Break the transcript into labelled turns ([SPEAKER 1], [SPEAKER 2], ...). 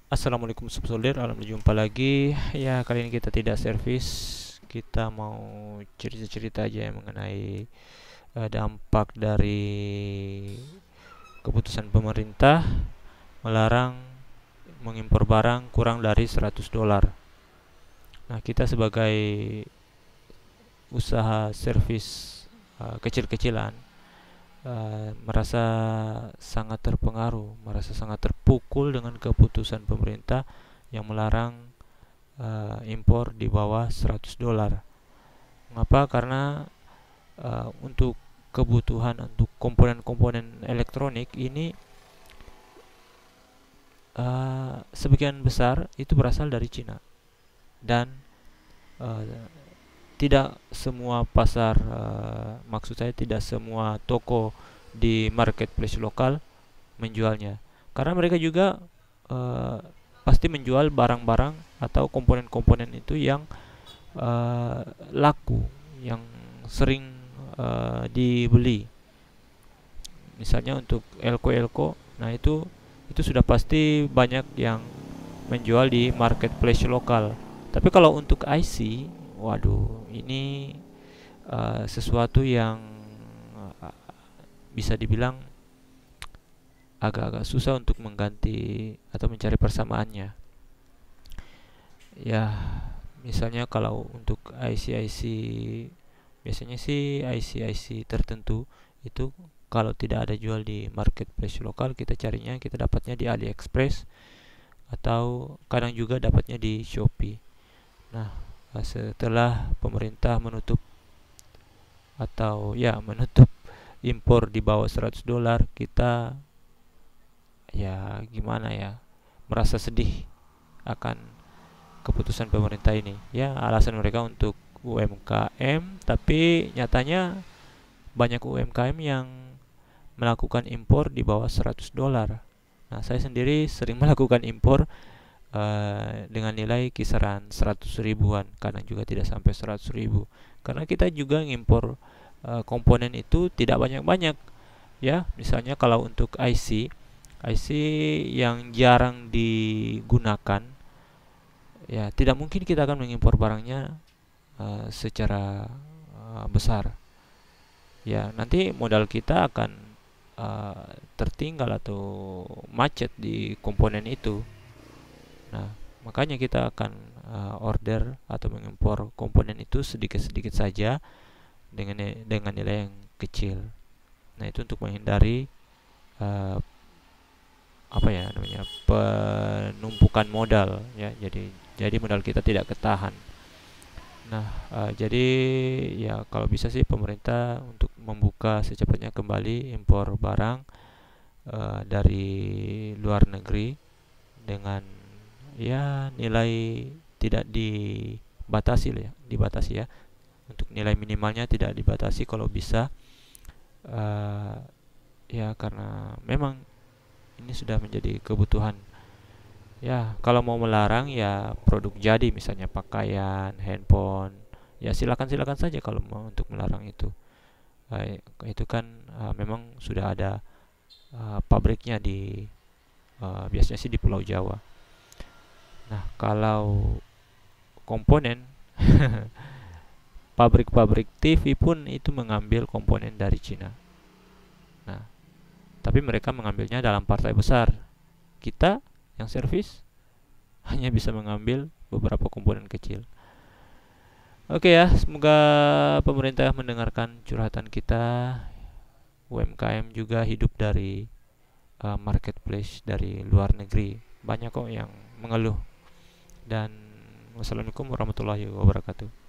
[SPEAKER 1] Assalamualaikum Sobat Solder, alhamdulillah jumpa lagi. Ya, kali ini kita tidak servis, kita mau cerita-cerita aja mengenai dampak dari keputusan pemerintah melarang mengimpor barang kurang dari $100. Nah, kita sebagai usaha servis kecil-kecilan merasa sangat terpengaruh, merasa sangat terpukul dengan keputusan pemerintah yang melarang impor di bawah $100. Mengapa? Karena untuk kebutuhan untuk komponen-komponen elektronik ini sebagian besar itu berasal dari Cina, dan uh, tidak semua pasar, maksud saya tidak semua toko di marketplace lokal menjualnya, karena mereka juga uh, pasti menjual barang-barang atau komponen-komponen itu yang laku, yang sering dibeli. Misalnya untuk elko-elko, nah itu sudah pasti banyak yang menjual di marketplace lokal. Tapi kalau untuk IC, waduh, ini sesuatu yang uh, bisa dibilang agak-agak susah untuk mengganti atau mencari persamaannya. Ya, misalnya kalau untuk IC-IC, biasanya sih IC-IC tertentu itu kalau tidak ada jual di marketplace lokal, kita dapatnya di AliExpress atau kadang juga dapatnya di Shopee. Nah, setelah pemerintah menutup atau ya menutup impor di bawah $100, kita ya gimana ya, merasa sedih akan keputusan pemerintah ini. Ya, alasan mereka untuk UMKM, tapi nyatanya banyak UMKM yang melakukan impor di bawah $100. Nah, saya sendiri sering melakukan impor dengan nilai kisaran 100 ribuan, kadang juga tidak sampai 100 ribu, karena kita juga ngimpor komponen itu tidak banyak-banyak. Ya, misalnya kalau untuk IC yang jarang digunakan, ya tidak mungkin kita akan mengimpor barangnya secara besar. Ya, nanti modal kita akan tertinggal atau macet di komponen itu. Nah, makanya kita akan order atau mengimpor komponen itu sedikit-sedikit saja dengan nilai yang kecil. Nah, itu untuk menghindari uh, apa ya namanya, penumpukan modal, ya. Jadi modal kita tidak ketahan. Nah, jadi ya kalau bisa sih pemerintah untuk membuka secepatnya kembali impor barang dari luar negeri dengan ya nilai tidak dibatasi ya. Untuk nilai minimalnya tidak dibatasi kalau bisa, uh, ya karena memang ini sudah menjadi kebutuhan. Ya, kalau mau melarang ya produk jadi, misalnya pakaian, handphone, ya silakan silakan saja kalau mau untuk melarang itu. Itu kan memang sudah ada pabriknya di biasanya sih di Pulau Jawa. Nah, kalau komponen, pabrik-pabrik TV pun itu mengambil komponen dari Cina. Nah, tapi mereka mengambilnya dalam partai besar. Kita yang servis hanya bisa mengambil beberapa komponen kecil. Oke ya, semoga pemerintah mendengarkan curhatan kita. UMKM juga hidup dari marketplace dari luar negeri. Banyak kok yang mengeluh. Dan wassalamualaikum warahmatullahi wabarakatuh.